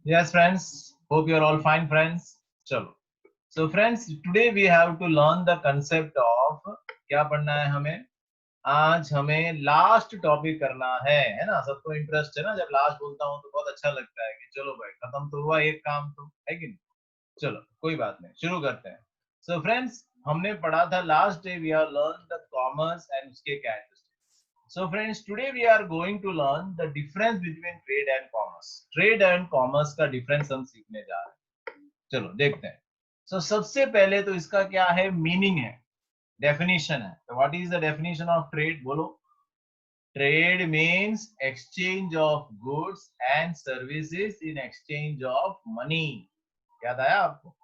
Yes, friends. Hope you're all fine, friends. चलो. So, friends, today we have to learn the concept of क्या पढ़ना है हमें. आज हमें लास्ट टॉपिक करना है ना. सबको इंटरेस्ट है ना. जब लास्ट बोलता हूँ तो बहुत अच्छा लगता है कि चलो भाई खत्म तो हुआ एक काम तो है कि नहीं. चलो कोई बात नहीं, शुरू करते हैं. सो फ्रेंड्स, हमने पढ़ा था last day we are learn the commerce and उसके characteristics. So friends, today we are going to learn the difference between trade and commerce. Trade and commerce का difference हम सीखने जा रहे हैं. चलो देखते हैं. So सबसे पहले तो इसका क्या है मीनिंग है, डेफिनेशन है. So what is the definition of trade? बोलो. Trade means exchange of goods and services in exchange of money. याद आया आपको?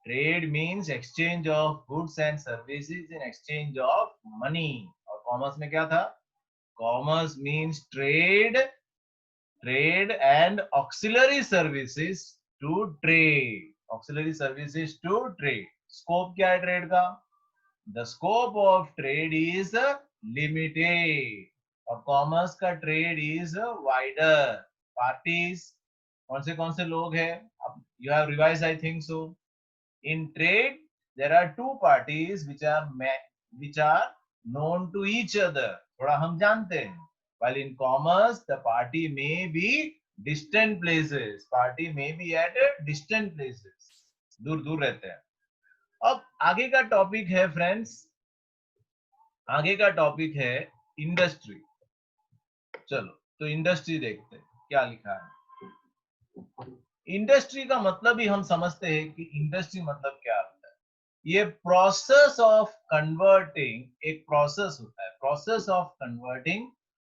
Trade means exchange of goods and services in exchange of money. और commerce में क्या था? Commerce means trade and auxiliary services to trade. Auxiliary services to trade. Scope क्या है trade का? The scope of trade is limited. और commerce का trade is wider. Parties कौन से लोग हैं? You have revised, I think so. In trade, there are two parties which are known to each other. थोड़ा हम जानते हैं. While in commerce, the party may be distant places. Party may be at distant places. दूर दूर रहते हैं. अब आगे का टॉपिक है फ्रेंड्स, आगे का टॉपिक है इंडस्ट्री. चलो तो इंडस्ट्री देखते हैं क्या लिखा है. इंडस्ट्री का मतलब ही हम समझते हैं कि इंडस्ट्री मतलब क्या होता है. ये प्रोसेस ऑफ कन्वर्टिंग, एक प्रोसेस होता है, process of converting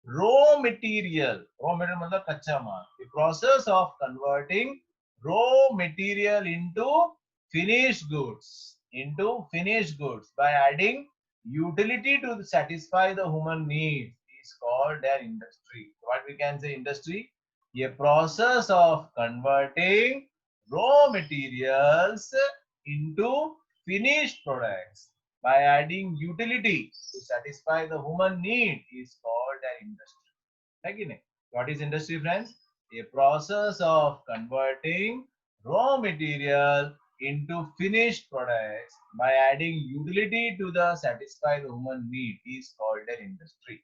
raw material मतलब कच्चा माल. The process of converting raw material into finished goods by adding utility to satisfy the human needs is called an industry. What we can say industry? ये process of converting raw materials into finished products by adding utility to satisfy the human need is called an industry. है कि नहीं? What is industry, friends? A process of converting raw material into finished products by adding utility to the satisfy the human need is called an industry.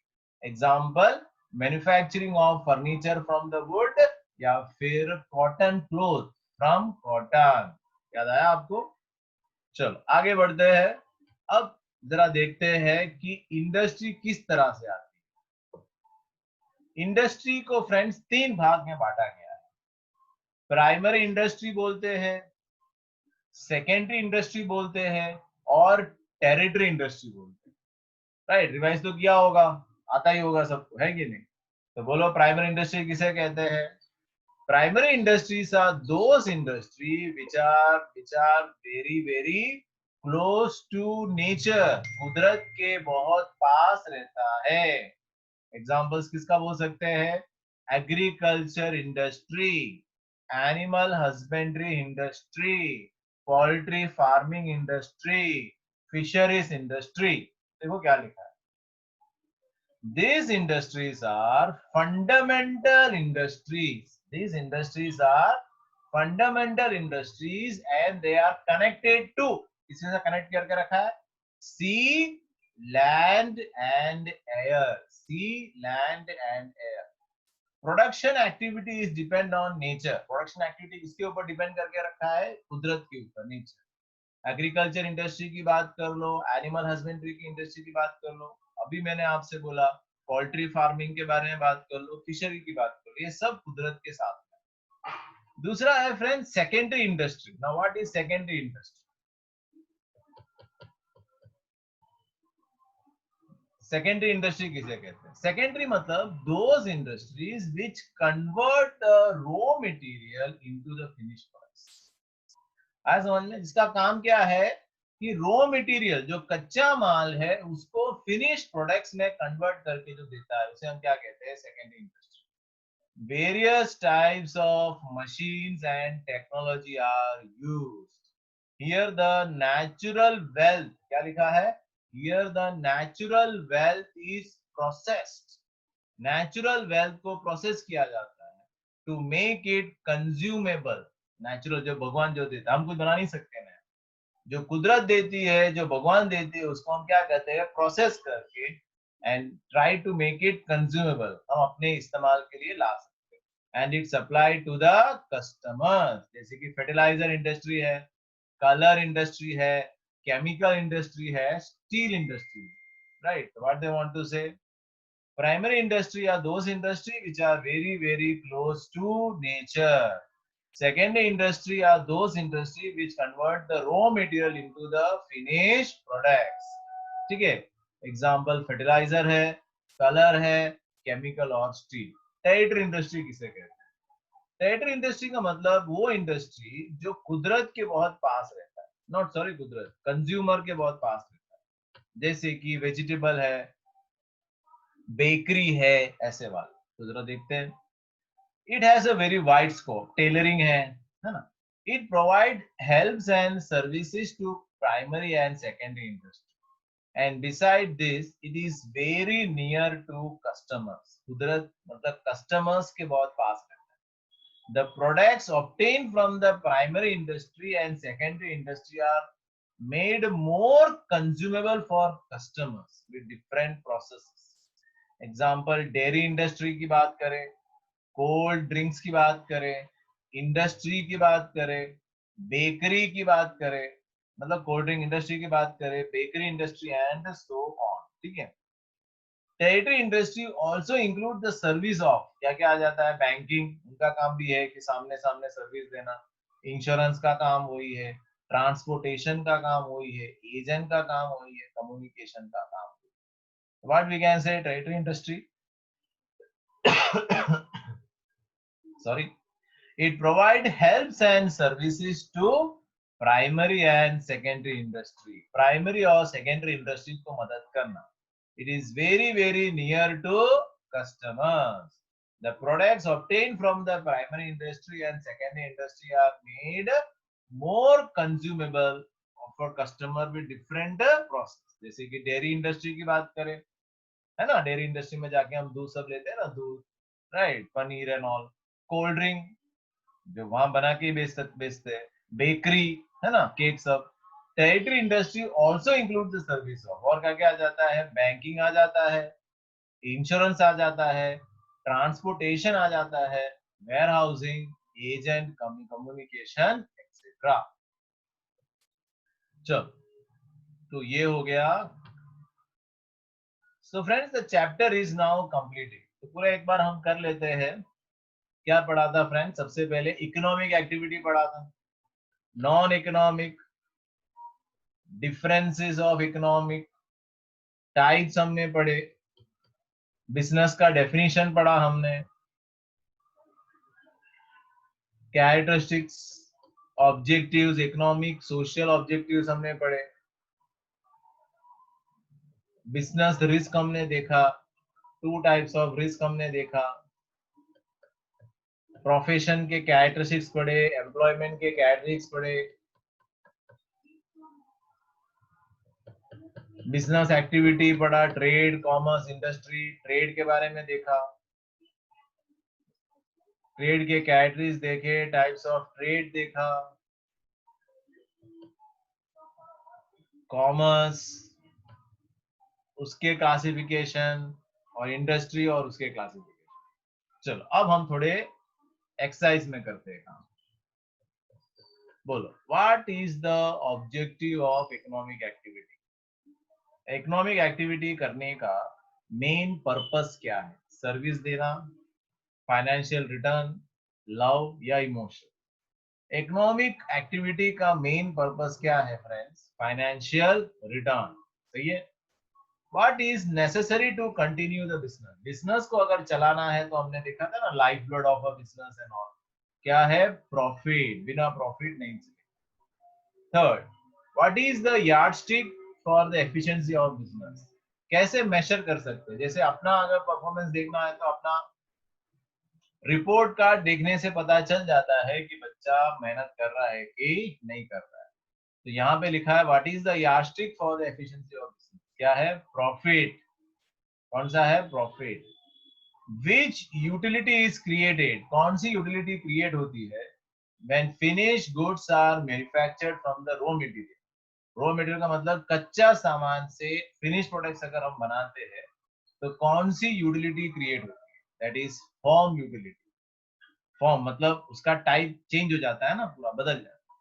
Example, manufacturing of furniture from the wood या फिर cotton cloth from cotton. याद आया आपको? चलो आगे बढ़ते हैं. अब जरा देखते हैं कि इंडस्ट्री किस तरह से आती है. इंडस्ट्री को फ्रेंड्स तीन भाग में बांटा गया है. प्राइमरी इंडस्ट्री बोलते हैं, सेकेंडरी इंडस्ट्री बोलते हैं और टेरिटरी इंडस्ट्री बोलते हैं. राइट, रिवाइज तो किया होगा, आता ही होगा सबको, है कि नहीं? तो बोलो प्राइमरी इंडस्ट्री किसे कहते हैं? Primary industries are those industry which are very close to nature. कुदरत के बहुत पास रहता है. Examples किसका बोल सकते हैं? Agriculture industry, animal husbandry industry, poultry farming industry, fisheries industry. देखो क्या लिखा है. These industries are fundamental industries. These industries are fundamental industries and they are connected to, किसी से कनेक्ट करके रखा है? Sea, land and air. Sea, land and air. Production activities depend on nature. Production activity किसके ऊपर depend करके रखा है? कुदरत के ऊपर, नेचर. एग्रीकल्चर इंडस्ट्री की बात कर लो, एनिमल हस्बेंड्री की इंडस्ट्री की बात कर लो, अभी मैंने आपसे बोला पोल्ट्री फार्मिंग के बारे में बात कर लो, फिशरी की बात कर लो, ये सब कुदरत के साथ है. दूसरा है friend secondary industry. Now what is secondary industry? Secondary industry किसे कहते हैं? सेकेंडरी मतलब those industries which convert the raw material into the finished products. आज समझ में, जिसका काम क्या है कि रॉ मटेरियल जो कच्चा माल है उसको फिनिश्ड प्रोडक्ट्स में कन्वर्ट करके जो देता है उसे हम क्या कहते हैं? Secondary industry. Various types of machines and technology are used here. The natural wealth, क्या लिखा है? Here the natural wealth is processed. Natural wealth को प्रोसेस किया जाता है to make it consumable. Natural जो भगवान जो देता है, हम कुछ बना नहीं सकते ना, जो कुदरत देती है, जो भगवान देती है, उसको हम क्या कहते हैं, प्रोसेस करके and try to make it consumable, हम अपने इस्तेमाल के लिए ला सकते हैं। And it supply to the customers, जैसे कि फर्टिलाइजर इंडस्ट्री है, कलर इंडस्ट्री है, केमिकल इंडस्ट्री है, steel industry, right? What they want to say, primary industry are those industry which are very very close to nature. Secondary industry are those industry which convert the raw material into the finished products. ठीक है? Example fertiliser है, colour है, chemical और steel. Territory industry किसे कहते हैं? Territory industry का मतलब वो इंडस्ट्री जो कुदरत के बहुत पास रहता है, नॉट सॉरी कुदरत, कंज्यूमर के बहुत पास रहता है, जैसे कि वेजिटेबल है, बेकरी है, ऐसे वाले। तो जरा देखते हैं। It has a very wide scope, tailoring है ना? It provide helps and services to primary and secondary industry, and beside this it is very near to customers. कुदरत मतलब कस्टमर्स के बहुत पास रहता है। The products obtain from the primary industry and secondary industry are made more consumable for customers with different processes. Example dairy industry की बात करें, कोल्ड ड्रिंक्स की बात करें, इंडस्ट्री की बात करें, बेकरी की बात करें, मतलब कोल्ड ड्रिंक इंडस्ट्री की बात करें, bakery industry and so on. ठीक है? Territory industry also include the service of, क्या क्या आ जाता है, बैंकिंग, उनका काम भी है कि सामने सामने सर्विस देना, इंश्योरेंस का काम वही है, ट्रांसपोर्टेशन का काम वही है, एजेंट का काम वही है, कम्युनिकेशन का काम। What we can say territory industry, sorry, it provide helps and services to primary and secondary industry, primary और secondary industries को मदद करना। It is very very near to customers. The products obtained from the primary industry and secondary industry are made more consumable for customer with different process। जैसे कि dairy industry की बात करें, है ना, डेयरी इंडस्ट्री में जाके हम दूध सब लेते हैं ना, दूध, right, paneer and all. Cold drink जो वहां बना के बेचते हैं, बेकरी, है ना, केक सब। Territory industry also include the service of, और क्या क्या आ जाता है, बैंकिंग आ जाता है, इंश्योरेंस आ जाता है, ट्रांसपोर्टेशन आ जाता है, warehousing, agent, communication etcetera. चलो, तो ये हो गया। So friends, the chapter is now completed. तो पूरा एक बार हम कर लेते हैं। क्या पढ़ा था फ्रेंड्स? सबसे पहले इकोनॉमिक एक्टिविटी पढ़ा था, non economic, differences of economic, types हमने पढ़े, बिजनेस का डेफिनेशन पढ़ा हमने, characteristics, objectives, economic social objectives हमने पढ़े, बिजनेस रिस्क हमने देखा, टू टाइप्स ऑफ रिस्क हमने देखा, प्रोफेशन के कैरेक्टरिस्टिक्स पढ़े, एम्प्लॉयमेंट के कैरेक्टरिस्टिक्स पढ़े, बिजनेस एक्टिविटी पढ़ा, ट्रेड, कॉमर्स, इंडस्ट्री, ट्रेड के बारे में देखा, ट्रेड के कैटेगरीज देखे, टाइप्स ऑफ ट्रेड देखा, कॉमर्स, उसके क्लासिफिकेशन, और इंडस्ट्री और उसके क्लासिफिकेशन। चलो अब हम थोड़े एक्सरसाइज में करते हैं काम। बोलो, what is the objective of economic activity? Economic activity करने का मेन पर्पस क्या है? सर्विस देना, फाइनेंशियल रिटर्न, लव या इमोशन? इकोनॉमिक एक्टिविटी का मेन पर्पस क्या है फ्रेंड्स? Financial return. सही है। What is necessary to continue the business? Business को अगर चलाना है तो हमने देखा था ना, life blood of a business and all क्या है? प्रॉफिट। बिना प्रॉफिट नहीं चलेगा। Third, what is the yardstick for the efficiency of business? कैसे मेजर कर सकते हैं? जैसे अपना अगर परफॉर्मेंस देखना है तो अपना रिपोर्ट कार्ड देखने से पता चल जाता है कि बच्चा मेहनत कर रहा है कि नहीं कर रहा है। तो यहाँ पे लिखा है what is the yardstick for the efficiency of business? क्या है? प्रॉफिट। कौन सा है? Profit. which utility is created, कौन सी utility create होती है when finished goods are manufactured from the raw material. Raw material का मतलब कच्चा सामान से फिनिश प्रोडक्ट्स अगर हम बनाते हैं तो कौन सी यूटिलिटी क्रिएट होती है, that is form utility. Form मतलब उसका टाइप चेंज हो जाता है ना, पूरा बदल जाता है.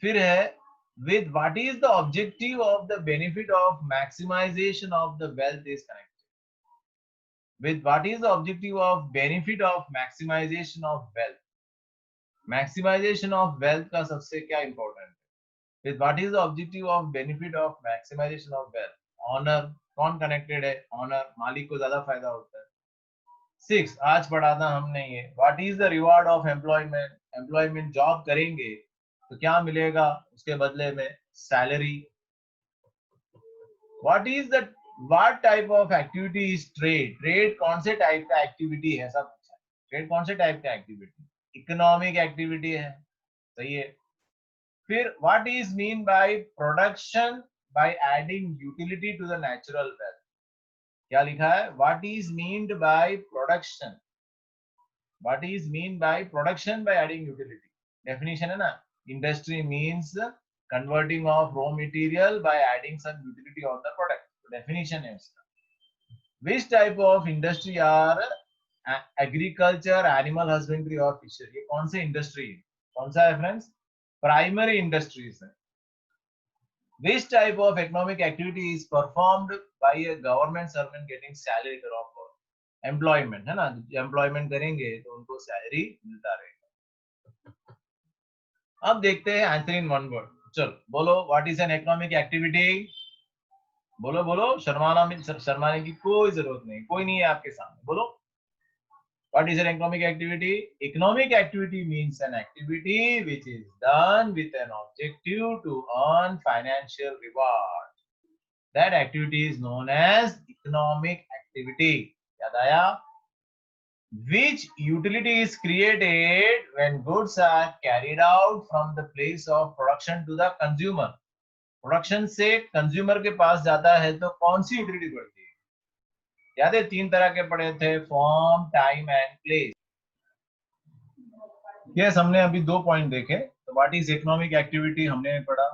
फिर है with what is the objective of the benefit of maximization of the wealth is connected. With what is the objective of benefit of maximization of wealth. Maximization of wealth का सबसे क्या important है. With what is the objective of benefit of maximization of wealth. Honor, कौन connected है, honor, मालिक को ज्यादा फायदा होता है. 6 आज पढ़ा था हमने ये. What is the reward of employment. Employment job करेंगे तो क्या मिलेगा उसके बदले में, salary. What is the what type of activity is trade. Trade कौन से टाइप का एक्टिविटी है, सब पूछा. ट्रेड कौन से टाइप का एक्टिविटी, इकोनॉमिक एक्टिविटी है. सही है. फिर what is mean by production by adding utility to the natural wealth. क्या लिखा है, what is meant by production. What is mean by production by adding utility. Definition है ना, industry means converting of raw material by adding some utility on the product. Definition है इसका. Which type of industry are agriculture, animal husbandry और fishery. ये कौन से industry है, कौन सा है friends, primary industries है. Which type of economic activity is performed by a government servant getting salary of employment, है ना, employment करेंगे तो उनको salary मिलता रहेगा. अब देखते हैं आंसर इन वन वर्ड. चलो बोलो, what is an economic activity. बोलो बोलो, शर्माने की कोई जरूरत नहीं, कोई नहीं है आपके सामने. बोलो, what is an economic activity. Economic activity means an activity which is done with an objective to earn financial reward. That activity is known as economic activity. याद आया. Which utility is created when goods are carried out from the place of production to the consumer. Production से consumer के पास जाता है तो कौन सी utility बढ़ती है. याद है 3 तरह के पढ़े थे, form, time and place. Yes, हमने अभी 2 पॉइंट देखे. तो व्हाट इज इकोनॉमिक एक्टिविटी हमने पढ़ा,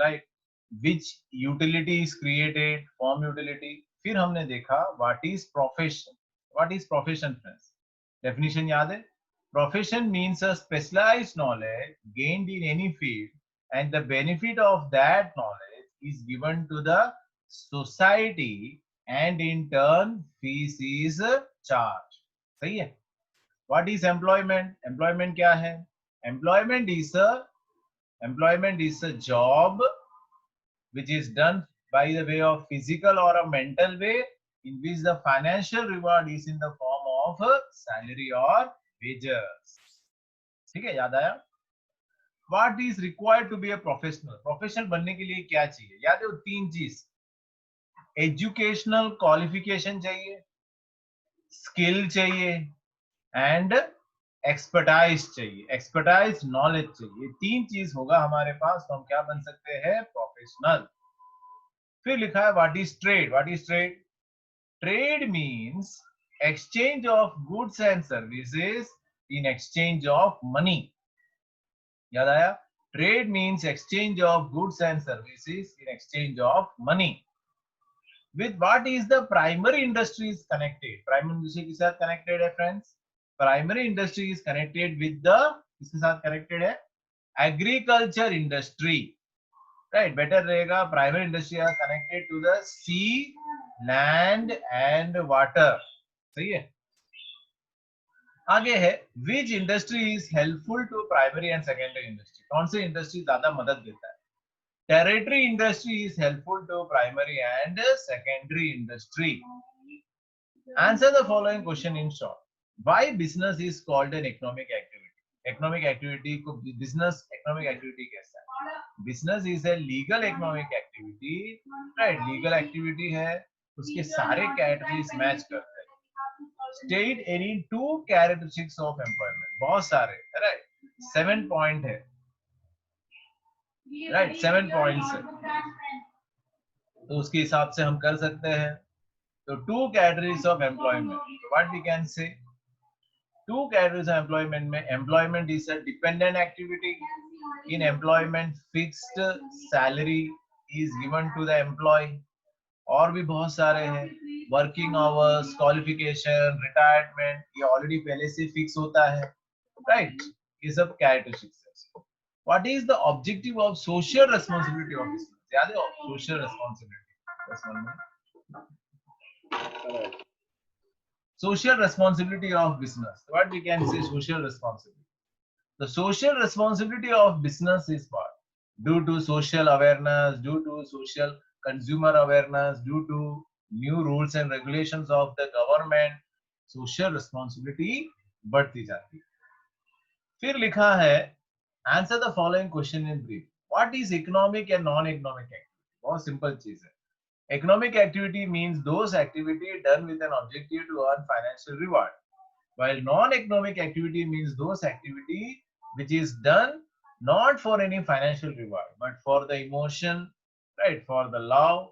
right. Which utility is created, form utility. फिर हमने देखा what is profession. What is profession friends. Definition याद है. Profession means a specialized knowledge gained in any field and the benefit of that knowledge is given to the society and in turn fees is charged. सही है. What is employment. Employment क्या है. Employment is a job which is done by the way of physical or a mental way in which the financial reward is in the form of salary or wages. ठीक है, याद आया. What is required to be a professional. Professional बनने के लिए क्या चाहिए, याद है वो 3 चीज. एजुकेशनल क्वालिफिकेशन चाहिए, स्किल चाहिए एंड एक्सपर्टाइज चाहिए. एक्सपर्टाइज नॉलेज चाहिए. 3 चीज होगा हमारे पास तो हम क्या बन सकते हैं, प्रोफेशनल. फिर लिखा है what is trade. What is trade. Trade means exchange of goods and services in exchange of money. याद आया. Trade means exchange of goods and services in exchange of money. With what is the primary industry is connected. Primary industry के साथ connected है friends. Primary industry is connected with the, किसके साथ connected है, agriculture industry. Right, better रहेगा. Primary industry are connected to the sea, land and water. सही है. आगे है which industry is helpful to primary and secondary industry. कौन सी इंडस्ट्री ज्यादा मदद देता है. Territory industry is helpful to primary and secondary industry. Answer the following question in short. Why business is called an economic activity. Economic activity को business economic activity कहता है. Business is a legal economic activity. Right, legal activity है, उसके सारे categories match करते हैं. State any 2 characteristics of employment. बहुत सारे, राइट. 7 पॉइंट है, राइट. 7 पॉइंट्स है तो उसके हिसाब से हम कर सकते हैं. So two categories of employment. So what we can say? Two categories of employment. Employment is a dependent activity. In employment, fixed salary is given to the employee. और भी बहुत सारे हैं, वर्किंग आवर्स, क्वालिफिकेशन, रिटायरमेंट, ये already पहले से fix होता है, राइट? ये सब कैरेक्टरिस्टिक्स है. What is the objective of social responsibility of business? याद है social responsibility? Social responsibility of business. What we can say social responsibility? The social responsibility of business is what? Due to social awareness, due to social consumer awareness, due to new rules and regulations of the government, social responsibility बढ़ती जाती है. फिर लिखा है, answer the following question in brief. What is economic and non-economic activity? बहुत simple चीज है. Economic activity means those activity done with an objective to earn financial reward, while non-economic activity means those activity which is done not for any financial reward but for the emotion, right, for the love,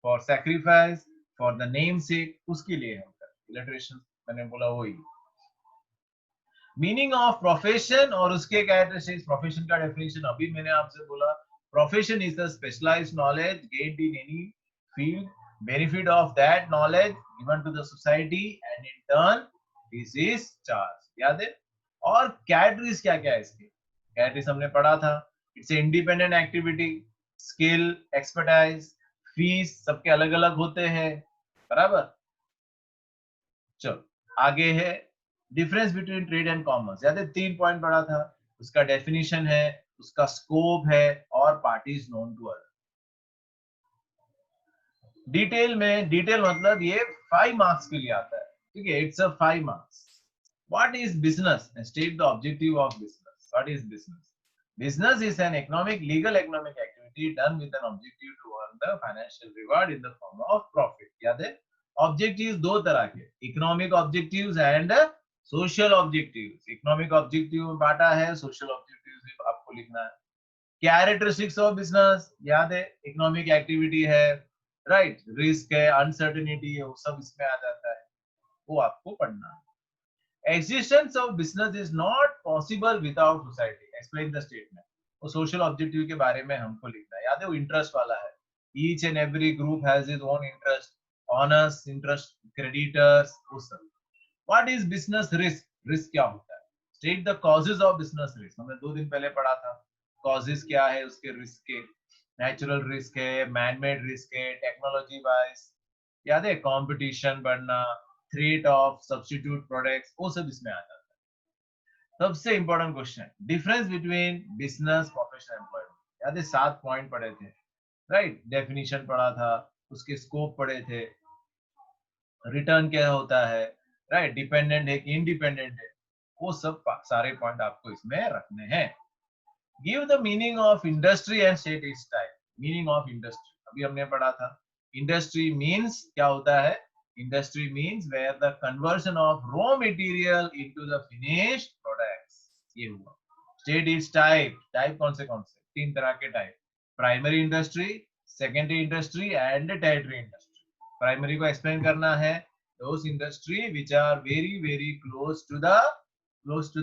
for sacrifice, for the namesake, उसके लिए होता है. Illustration मैंने बोला वही. Meaning of profession और उसके characteristics. Profession का डेफिनेशन अभी मैंने आपसे बोला. Profession is the specialised knowledge gained in any field, benefit of that knowledge given to the society and in turn this is charge. याद है? और कैटेगरीज क्या क्या है इसके? कैटेगरीज हमने पढ़ा था. It's independent activity, skill, expertise, fees सबके अलग अलग होते हैं, बराबर. चलो आगे है difference between trade and commerce. याद है 3 पॉइंट पढ़ा था. उसका डेफिनेशन है, उसका स्कोप है और parties known to other. Detail में, डिटेल मतलब ये 5 मार्क्स के लिए आता है, ठीक है? It's a 5 marks. What is business? State the objective of business. What is business? Business is an economic, legal economic activity done with an objective to earn the financial reward in the form of profit. याद है? Objectives दो तरह के, economic objectives and social objectives. Economic objective में बांटा है, social objectives आपको लिखना है. कैरेक्टरिस्टिक्स ऑफ बिजनेस, याद है? इकोनॉमिक एक्टिविटी है, राइट, रिस्क है, अनसर्टेनिटी है, वो सब इसमें आ जाता है, वो आपको पढ़ना है. Existence of business is not possible without society. Explain the statement. वो सोशल ऑब्जेक्टिव के बारे में हमको लिखना है. याद है वो इंटरेस्ट वाला है. Each and every group has its own interest, honors, interest, creditors, वो सब. What is business risk? Risk क्या होता है? State the causes of business risk. हमने 2 दिन पहले पढ़ा था. Causes क्या है उसके रिस्क के? नेचुरल रिस्क है, मैन-मेड रिस्क है, टेक्नोलॉजी वाइज, याद है? कंपटीशन बढ़ना, थ्रेट ऑफ सब्स्टिट्यूट प्रोडक्ट्स, वो सब इसमें आ जाता है. सबसे important question, difference between business, profession, employment. याद है 7 पॉइंट पढ़े थे, राइट? डेफिनेशन पढ़ा था, उसके स्कोप पढ़े थे, रिटर्न क्या होता है, राइट? डिपेंडेंट है कि इंडिपेंडेंट है, वो सब सारे पॉइंट आपको इसमें रखने हैं. Give the meaning of industry and state it's type. Meaning of industry अभी हमने पढ़ा था. इंडस्ट्री मींस क्या होता है? Industry means where the conversion of raw material into the finished products. ये हुआ. State its type. Type कौन से? 3 तरह के type. Primary industry, secondary industry and tertiary industry. Primary को explain करना है. Those industry which are very close to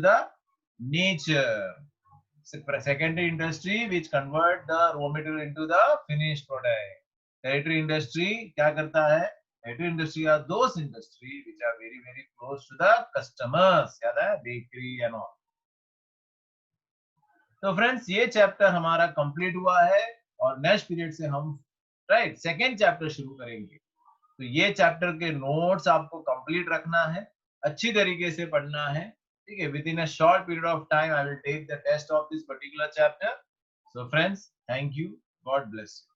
the nature. Secondary industry which convert the raw material into the finished product. Tertiary industry क्या करता है? Tertiary industry are those industry which are very close to the customers. याद है? Bakery and all. तो friends ये chapter हमारा complete हुआ है और नेक्स्ट पीरियड से हम राइट सेकेंड चैप्टर शुरू करेंगे. तो ये चैप्टर के नोट्स आपको कंप्लीट रखना है, अच्छी तरीके से पढ़ना है, ठीक है? Within a short period of time I will take the test of this particular chapter. So friends, thank you. God bless you.